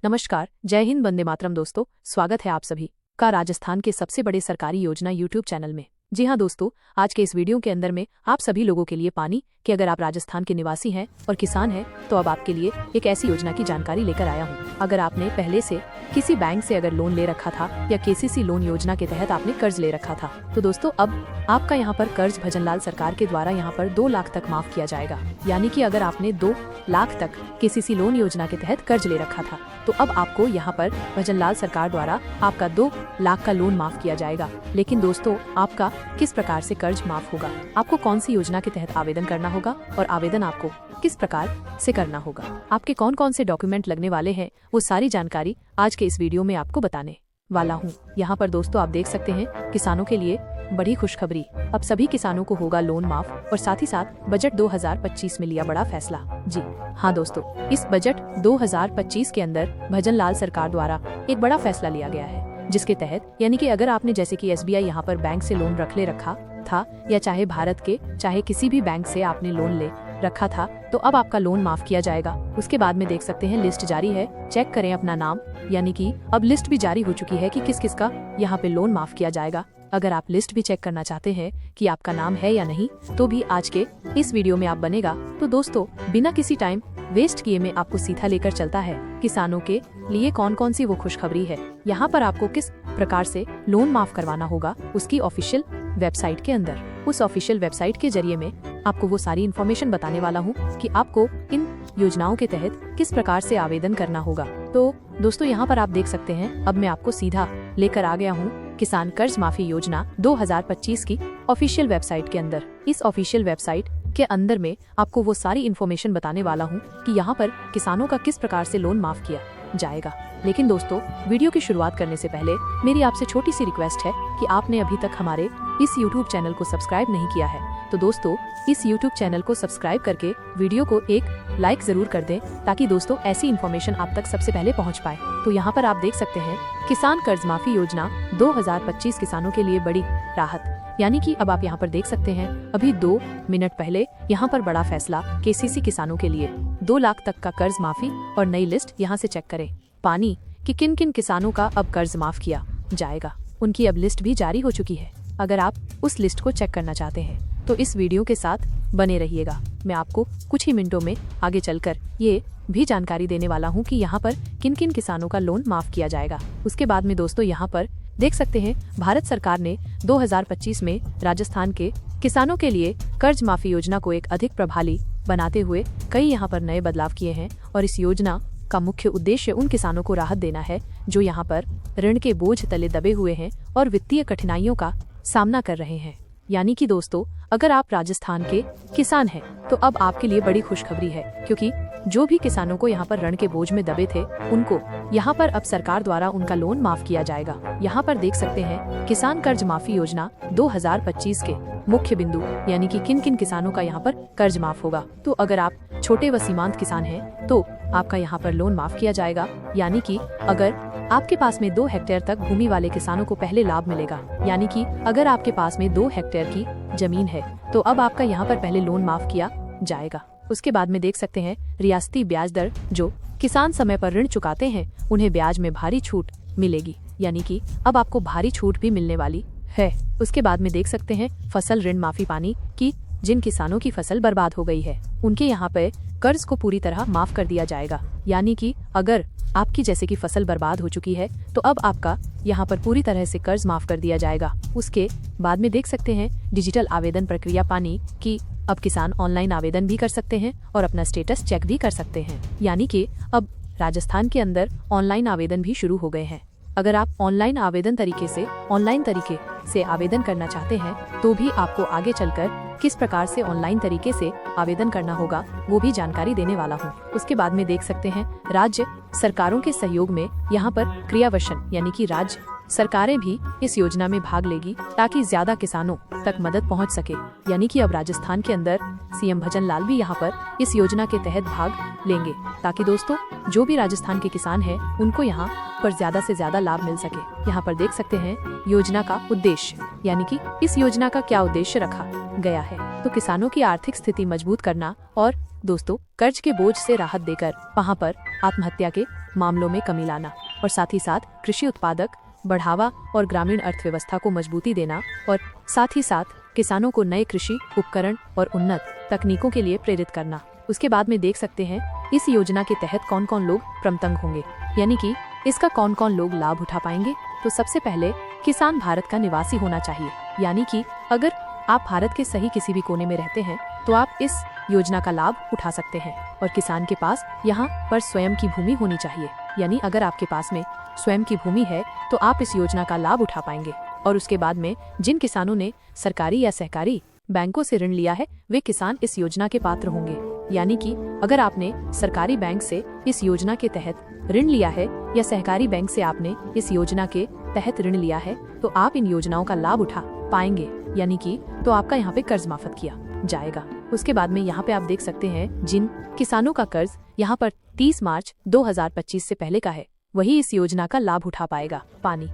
नमस्कार, जय हिंद, वंदे मातरम। दोस्तों, स्वागत है आप सभी का राजस्थान के सबसे बड़े सरकारी योजना यूट्यूब चैनल में। जी हाँ दोस्तों, आज के इस वीडियो के अंदर में आप सभी लोगों के लिए पानी कि अगर आप राजस्थान के निवासी हैं और किसान हैं तो अब आपके लिए एक ऐसी योजना की जानकारी लेकर आया हूँ। अगर आपने पहले से किसी बैंक से अगर लोन ले रखा था या केसीसी लोन योजना के तहत आपने कर्ज ले रखा था तो दोस्तों अब आपका यहाँ पर कर्ज भजनलाल सरकार के द्वारा यहाँ पर 2 लाख तक माफ किया जाएगा। यानी कि अगर आपने 2 लाख तक केसीसी लोन योजना के तहत कर्ज ले रखा था तो अब आपको यहाँ पर भजनलाल सरकार द्वारा आपका 2 लाख का लोन माफ किया जाएगा। लेकिन दोस्तों, आपका किस प्रकार से कर्ज माफ होगा, आपको कौन सी योजना के तहत आवेदन करना होगा और आवेदन आपको किस प्रकार से करना होगा, आपके कौन कौन से डॉक्यूमेंट लगने वाले हैं, वो सारी जानकारी आज के इस वीडियो में आपको बताने वाला हूँ। यहाँ पर दोस्तों आप देख सकते हैं किसानों के लिए बड़ी खुशखबरी, अब सभी किसानों को होगा लोन माफ और साथ ही साथ बजट 2025 में लिया बड़ा फैसला। जी हाँ दोस्तों, इस बजट 2025 के अंदर भजनलाल सरकार द्वारा एक बड़ा फैसला लिया गया है, जिसके तहत यानी कि अगर आपने जैसे कि एसबीआई यहाँ पर बैंक से लोन रख ले रखा था या चाहे भारत के चाहे किसी भी बैंक से आपने लोन ले रखा था तो अब आपका लोन माफ किया जाएगा। उसके बाद में देख सकते हैं लिस्ट जारी है, चेक करें अपना नाम, यानी कि अब लिस्ट भी जारी हो चुकी है कि किस किस का यहाँ पे लोन माफ किया जाएगा। अगर आप लिस्ट भी चेक करना चाहते हैं कि आपका नाम है या नहीं तो भी आज के इस वीडियो में आप बनेगा। तो दोस्तों, बिना किसी टाइम वेस्ट किए में आपको सीधा लेकर चलता है किसानों के लिए कौन कौन सी वो खुशखबरी है। यहाँ पर आपको किस प्रकार से लोन माफ करवाना होगा उसकी ऑफिशियल वेबसाइट के अंदर, उस ऑफिशियल वेबसाइट के जरिए में आपको वो सारी इन्फॉर्मेशन बताने वाला हूँ कि आपको इन योजनाओं के तहत किस प्रकार से आवेदन करना होगा। तो दोस्तों, यहाँ पर आप देख सकते हैं अब मैं आपको सीधा लेकर आ गया हूँ किसान कर्ज माफी योजना 2025 की ऑफिशियल वेबसाइट के अंदर। इस ऑफिशियल वेबसाइट के अंदर में आपको वो सारी इन्फॉर्मेशन बताने वाला हूँ कि यहाँ पर किसानों का किस प्रकार से लोन माफ किया जाएगा। लेकिन दोस्तों, वीडियो की शुरुआत करने से पहले मेरी आपसे छोटी सी रिक्वेस्ट है कि आपने अभी तक हमारे इस YouTube चैनल को सब्सक्राइब नहीं किया है तो दोस्तों इस YouTube चैनल को सब्सक्राइब करके वीडियो को एक लाइक जरूर कर दें ताकि दोस्तों ऐसी इन्फॉर्मेशन आप तक सबसे पहले पहुंच पाए। तो यहाँ पर आप देख सकते हैं किसान कर्ज माफी योजना 2025 किसानों के लिए बड़ी राहत, यानी कि अब आप यहाँ पर देख सकते हैं अभी 2 मिनट पहले यहाँ पर बड़ा फैसला केसीसी किसानों के लिए 2 लाख तक का कर्ज माफी और नई लिस्ट यहाँ से चेक करें पानी कि किन किन किसानों का अब कर्ज माफ किया जाएगा। उनकी अब लिस्ट भी जारी हो चुकी है। अगर आप उस लिस्ट को चेक करना चाहते हैं तो इस वीडियो के साथ बने रहिएगा। मैं आपको कुछ ही मिनटों में आगे चलकर ये भी जानकारी देने वाला हूँ कि यहाँ पर किन किन किसानों का लोन माफ किया जाएगा। उसके बाद में दोस्तों यहाँ पर देख सकते हैं भारत सरकार ने 2025 में राजस्थान के किसानों के लिए कर्ज माफी योजना को एक अधिक प्रभावी बनाते हुए कई यहाँ पर नए बदलाव किए हैं और इस योजना का मुख्य उद्देश्य उन किसानों को राहत देना है जो यहाँ पर ऋण के बोझ तले दबे हुए हैं और वित्तीय कठिनाइयों का सामना कर रहे हैं। यानी कि दोस्तों, अगर आप राजस्थान के किसान हैं तो अब आपके लिए बड़ी खुशखबरी है, क्योंकि जो भी किसानों को यहाँ पर ऋण के बोझ में दबे थे उनको यहाँ पर अब सरकार द्वारा उनका लोन माफ किया जाएगा। यहाँ पर देख सकते हैं किसान कर्ज माफी योजना 2025 के मुख्य बिंदु, यानी कि किन किन किसानों का यहाँ पर कर्ज माफ होगा। तो अगर आप छोटे व सीमांत किसान हैं तो आपका यहाँ पर लोन माफ किया जाएगा। यानी कि अगर आपके पास में 2 हेक्टेयर तक भूमि वाले किसानों को पहले लाभ मिलेगा। यानी कि अगर आपके पास में 2 हेक्टेयर की जमीन है तो अब आपका यहाँ पर पहले लोन माफ किया जाएगा। उसके बाद में देख सकते हैं रियासती ब्याज दर, जो किसान समय पर ऋण चुकाते हैं उन्हें ब्याज में भारी छूट मिलेगी, यानी कि अब आपको भारी छूट भी मिलने वाली है। उसके बाद में देख सकते हैं फसल ऋण माफी पानी की, जिन किसानों की फसल बर्बाद हो गई है उनके यहाँ पे कर्ज को पूरी तरह माफ कर दिया जाएगा। यानी कि अगर आपकी जैसे कि फसल बर्बाद हो चुकी है तो अब आपका यहाँ पर पूरी तरह से कर्ज माफ कर दिया जाएगा। उसके बाद में देख सकते हैं डिजिटल आवेदन प्रक्रिया पानी की, अब किसान ऑनलाइन आवेदन भी कर सकते हैं और अपना स्टेटस चेक भी कर सकते हैं। यानी कि अब राजस्थान के अंदर ऑनलाइन आवेदन भी शुरू हो गए हैं। अगर आप ऑनलाइन तरीके से आवेदन करना चाहते हैं तो भी आपको आगे चलकर किस प्रकार से ऑनलाइन तरीके से आवेदन करना होगा वो भी जानकारी देने वाला हूँ। उसके बाद में देख सकते हैं राज्य सरकारों के सहयोग में यहाँ पर क्रियावशन, यानी कि राज्य सरकारें भी इस योजना में भाग लेगी ताकि ज्यादा किसानों तक मदद पहुंच सके। यानी कि अब राजस्थान के अंदर सीएम भजन लाल भी यहाँ पर इस योजना के तहत भाग लेंगे, ताकि दोस्तों जो भी राजस्थान के किसान हैं उनको यहाँ पर ज्यादा से ज्यादा लाभ मिल सके। यहाँ पर देख सकते हैं योजना का उद्देश्य, यानी कि इस योजना का क्या उद्देश्य रखा गया है। तो किसानों की आर्थिक स्थिति मजबूत करना और दोस्तों कर्ज के बोझ से राहत देकर वहाँ पर आत्महत्या के मामलों में कमी लाना, और साथ ही साथ कृषि उत्पादक बढ़ावा और ग्रामीण अर्थव्यवस्था को मजबूती देना, और साथ ही साथ किसानों को नए कृषि उपकरण और उन्नत तकनीकों के लिए प्रेरित करना। उसके बाद में देख सकते हैं इस योजना के तहत कौन कौन लोग प्रमतंग होंगे, यानी कि इसका कौन कौन लोग लाभ उठा पाएंगे। तो सबसे पहले किसान भारत का निवासी होना चाहिए, यानी कि अगर आप भारत के सही किसी भी कोने में रहते हैं तो आप इस योजना का लाभ उठा सकते हैं। और किसान के पास यहाँ पर स्वयं की भूमि होनी चाहिए, यानी अगर आपके पास में स्वयं की भूमि है तो आप इस योजना का लाभ उठा पाएंगे। और उसके बाद में जिन किसानों ने सरकारी या सहकारी बैंकों से ऋण लिया है वे किसान इस योजना के पात्र होंगे। यानी कि अगर आपने सरकारी बैंक से इस योजना के तहत ऋण लिया है या सहकारी बैंक से आपने इस योजना के तहत ऋण लिया है तो आप इन योजनाओं का लाभ उठा पाएंगे, यानी कि तो आपका यहाँ पे कर्ज माफत किया जाएगा। उसके बाद में यहाँ पे आप देख सकते हैं जिन किसानों का कर्ज यहाँ पर 30 मार्च 2025 से पहले का है वही इस योजना का लाभ उठा पाएगा। पानी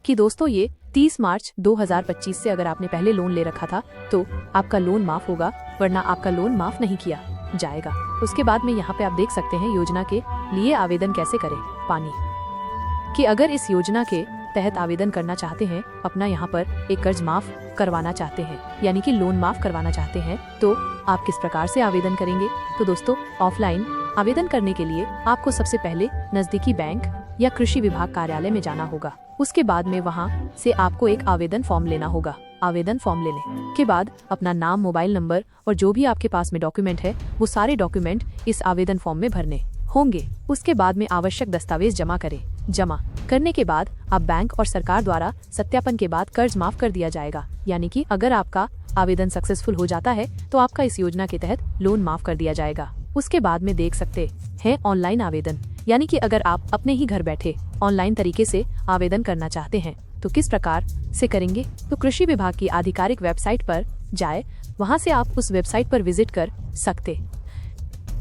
कि दोस्तों ये 30 मार्च 2025 से अगर आपने पहले लोन ले रखा था तो आपका लोन माफ होगा, वरना आपका लोन माफ नहीं किया जाएगा। उसके बाद में यहाँ पे आप देख सकते हैं योजना के लिए आवेदन कैसे करें। पानी कि अगर इस योजना के तहत आवेदन करना चाहते हैं, अपना यहाँ पर एक कर्ज माफ करवाना चाहते हैं, यानी कि लोन माफ करवाना चाहते हैं, तो आप किस प्रकार से आवेदन करेंगे। तो दोस्तों ऑफलाइन आवेदन करने के लिए आपको सबसे पहले नजदीकी बैंक या कृषि विभाग कार्यालय में जाना होगा। उसके बाद में वहाँ से आपको एक आवेदन फॉर्म लेना होगा। आवेदन फॉर्म लेने के बाद अपना नाम, मोबाइल नंबर और जो भी आपके पास में डॉक्यूमेंट है वो सारे डॉक्यूमेंट इस आवेदन फॉर्म में भरने होंगे। उसके बाद में आवश्यक दस्तावेज जमा करें। जमा करने के बाद आप बैंक और सरकार द्वारा सत्यापन के बाद कर्ज माफ कर दिया जाएगा। यानी कि अगर आपका आवेदन सक्सेसफुल हो जाता है तो आपका इस योजना के तहत लोन माफ कर दिया जाएगा। उसके बाद में देख सकते हैं ऑनलाइन आवेदन, यानी कि अगर आप अपने ही घर बैठे ऑनलाइन तरीके से आवेदन करना चाहते हैं तो किस प्रकार से करेंगे। तो कृषि विभाग की आधिकारिक वेबसाइट पर जाए, वहां से आप उस वेबसाइट पर विजिट कर सकते।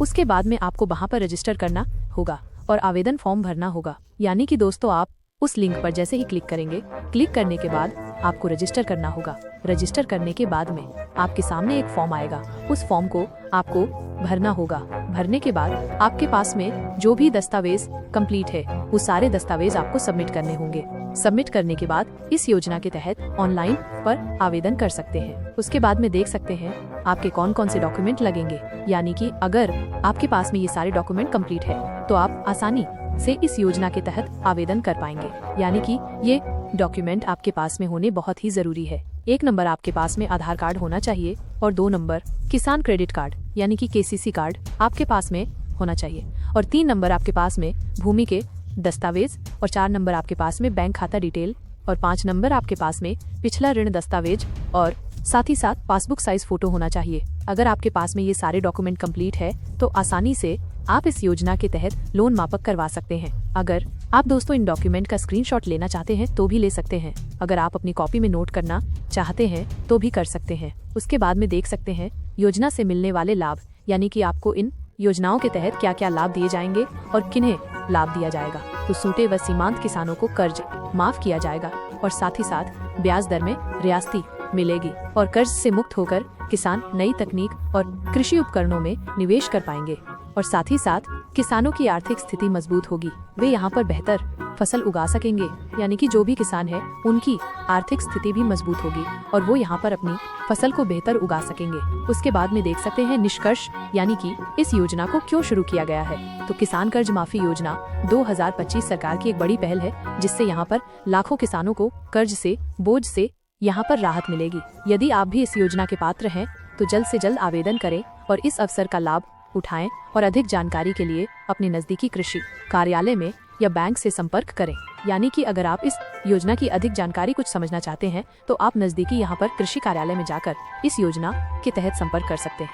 उसके बाद में आपको वहां पर रजिस्टर करना होगा और आवेदन फॉर्म भरना होगा। यानी कि दोस्तों आप उस लिंक पर जैसे ही क्लिक करेंगे, क्लिक करने के बाद आपको रजिस्टर करना होगा। रजिस्टर करने के बाद में आपके सामने एक फॉर्म आएगा, उस फॉर्म को आपको भरना होगा। भरने के बाद आपके पास में जो भी दस्तावेज कंप्लीट है वो सारे दस्तावेज आपको सबमिट करने होंगे। सबमिट करने के बाद इस योजना के तहत ऑनलाइन पर आवेदन कर सकते हैं। उसके बाद में देख सकते हैं आपके कौन कौन से डॉक्यूमेंट लगेंगे। यानी कि अगर आपके पास में ये सारे डॉक्यूमेंट कंप्लीट है तो आप आसानी से इस योजना के तहत आवेदन कर पाएंगे। यानी कि ये डॉक्यूमेंट आपके पास में होने बहुत ही जरूरी है। 1 नंबर आपके पास में आधार कार्ड होना चाहिए और 2 नंबर किसान क्रेडिट कार्ड यानी कि KCC कार्ड आपके पास में होना चाहिए, और 3 नंबर आपके पास में भूमि के दस्तावेज, और 4 नंबर आपके पास में बैंक खाता डिटेल, और 5 नंबर आपके पास में पिछला ऋण दस्तावेज, और साथ ही साथ पासबुक साइज फोटो होना चाहिए। अगर आपके पास में ये सारे डॉक्यूमेंट कंप्लीट है तो आसानी से आप इस योजना के तहत लोन मापक करवा सकते हैं। अगर आप दोस्तों इन डॉक्यूमेंट का स्क्रीनशॉट लेना चाहते हैं तो भी ले सकते हैं। अगर आप अपनी कॉपी में नोट करना चाहते हैं तो भी कर सकते हैं। उसके बाद में देख सकते हैं योजना से मिलने वाले लाभ, यानी कि आपको इन योजनाओं के तहत क्या क्या लाभ दिए जाएंगे और किन्हें लाभ दिया जाएगा। तो सूटे व सीमांत किसानों को कर्ज माफ किया जाएगा और साथ ही साथ ब्याज दर में रियायती मिलेगी, और कर्ज से मुक्त होकर किसान नई तकनीक और कृषि उपकरणों में निवेश कर पाएंगे, और साथ ही साथ किसानों की आर्थिक स्थिति मजबूत होगी। वे यहाँ पर बेहतर फसल उगा सकेंगे, यानी कि जो भी किसान है उनकी आर्थिक स्थिति भी मजबूत होगी और वो यहाँ पर अपनी फसल को बेहतर उगा सकेंगे। उसके बाद में देख सकते हैं निष्कर्ष, यानी कि इस योजना को क्यों शुरू किया गया है। तो किसान कर्ज माफी योजना 2025 सरकार की एक बड़ी पहल है, जिससे यहाँ पर लाखों किसानों को कर्ज से बोझ से यहाँ पर राहत मिलेगी। यदि आप भी इस योजना के पात्र हैं तो जल्द से जल्द आवेदन करें और इस अवसर का लाभ उठाएं, और अधिक जानकारी के लिए अपने नजदीकी कृषि कार्यालय में या बैंक से संपर्क करें। यानी कि अगर आप इस योजना की अधिक जानकारी कुछ समझना चाहते हैं तो आप नजदीकी यहाँ पर कृषि कार्यालय में जाकर इस योजना के तहत संपर्क कर सकते हैं,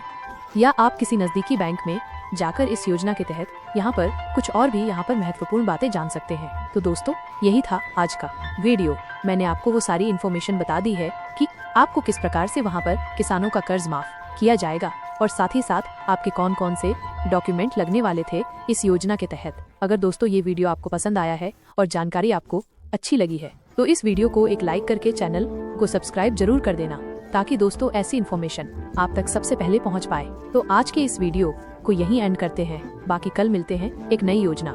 या आप किसी नजदीकी बैंक में जाकर इस योजना के तहत यहाँ पर कुछ और भी यहाँ पर महत्वपूर्ण बातें जान सकते हैं। तो दोस्तों, यही था आज का वीडियो। मैंने आपको वो सारी इन्फॉर्मेशन बता दी है कि आपको किस प्रकार से वहाँ पर किसानों का कर्ज माफ किया जाएगा और साथ ही साथ आपके कौन कौन से डॉक्यूमेंट लगने वाले थे इस योजना के तहत। अगर दोस्तों ये वीडियो आपको पसंद आया है और जानकारी आपको अच्छी लगी है तो इस वीडियो को एक लाइक करके चैनल को सब्सक्राइब जरूर कर देना, ताकि दोस्तों ऐसी इन्फॉर्मेशन आप तक सबसे पहले पहुंच पाए। तो आज के इस वीडियो को यहीं एंड करते हैं, बाकी कल मिलते हैं एक नई योजना